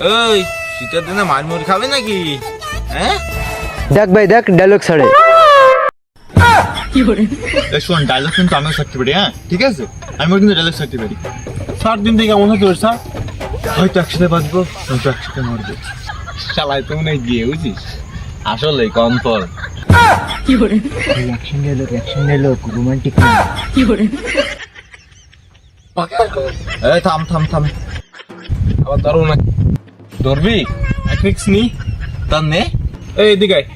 ওই শীতের দিনে মারমুড়ি খাবে নাকি? হ্যাঁ দেখ ভাই দেখ ডায়লগ ছাড়ে। শোন, ডায়লগ কিন্তু আমিও ছাড়তে পারি। হ্যাঁ ঠিক আছে, আমিও কিন্তু ডায়লগ ছাড়তে পারি। 7 দিন থেকে কেমন হচ্ছে ওর স্যার? হয়তো একসাথে বাঁচবো, হয়তো একসাথে মরবো। চালাই তো মনে হয় গিয়ে বুঝিস, আসলে কমফল। অ্যাকশন ডায়লগ রোমান্টিক না। এই থাম থাম থাম, আবার ধরবো না? ধরবি? রিক্স নি। তার নে। এই এদিকে আয়।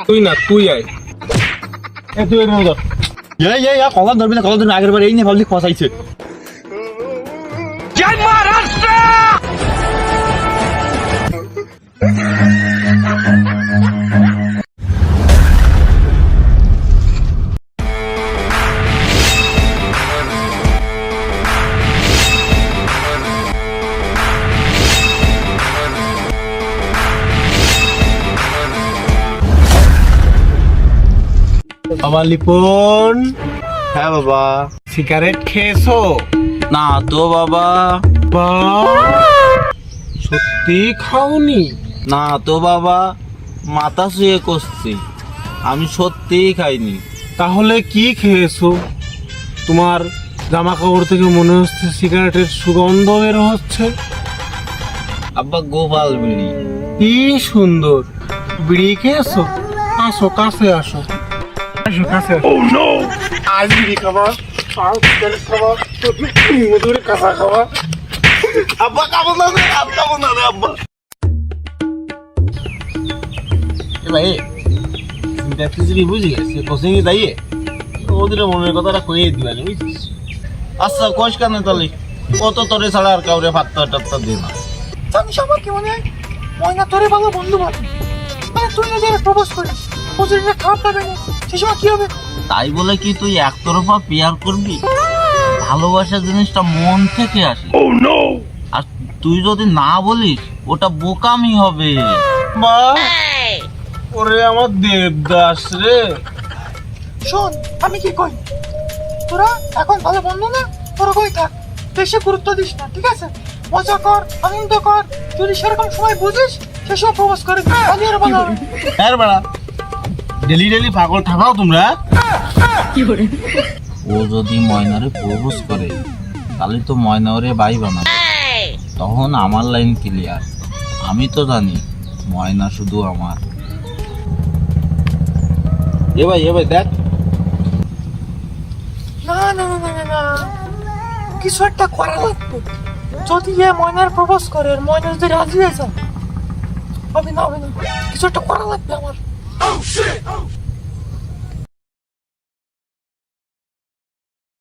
তুই না, তুই আয়। তুই এর মতো কলা ধরবি না, কলা ধরবি আগের বার এই নিয়ে ভাবলি ফসাইছে। আমার লিপন, হ্যাঁ বাবা। সিগারেট খেয়েছো? না তো বাবা। বা, সত্যি খাওনি? না তো বাবা, মাথা শুয়ে করছি, আমি সত্যিই খাইনি। তাহলে কি খেয়েছো? তোমার জামা কাপড় থেকে মনে হচ্ছে সিগারেটের সুগন্ধ বের হচ্ছে। আব্বা গোপাল বিড়ি। কি সুন্দর বিড়ি খেয়েছো। আসো কাছে আসো, আসো কাছে আসো। আজ বিড়ি খাবা, আর সিগারেট খাবা, মধুরে কাঁচা খাবা। আব্বা খাবো না রে, আব্বা খাবো না রে আব্বা। এ ভাই, চিন্তা কিছু বুঝি গেছে কোচিং এ যাইয়ে ওদের মনের কথাটা কইয়ে দিবানি বুঝছিস। আচ্ছা কোষ কেন তালি, কত তোরে ছাড়া আর কাউরে ভাত্তা টাত্তা দিই না। জানিস আমার কি মনে হয়, ময়না তোরে ভালো বন্ধু বলে। মানে তুই যদি প্রপোজ করিস, ও যদি এটা খারাপ পাবে না, সে সময় কি হবে? তাই বলে কি তুই একতরফা পেয়ার করবি? ভালোবাসা জিনিসটা মন থেকে আসে। আর তুই যদি না বলিস ওটা বোকামি হবে। মা, ওরে আমার দেবদাস রে। শোন আমি কি কই, তোরা এখন ভালো বন্ধু না, তোরা কই থাক, বেশি গুরুত্ব দিস না, ঠিক আছে? মজা কর, আনন্দ কর, যদি সেরকম সময় বুঝিস সে সময় প্রপোজ করে আমি আর ভালো হবে। হ্যাঁ বেড়া, ডেলি ডেলি পাগল থাকাও তোমরা। ও যদি ময়নারে প্রপোজ করে তাহলে তো ময়না ওরে বাই বানাবে, তখন আমার লাইন ক্লিয়ার। আমি তো জানি ময়না শুধু আমার। এ ভাই দেখ। না না না না না না, কিছু একটা করা লাগবে। যদি এ ময়নার প্রপোজ করে আর ময়না যদি রাজি হয়ে যায়, হবে না হবে না, কিছু একটা করা লাগবে আমার।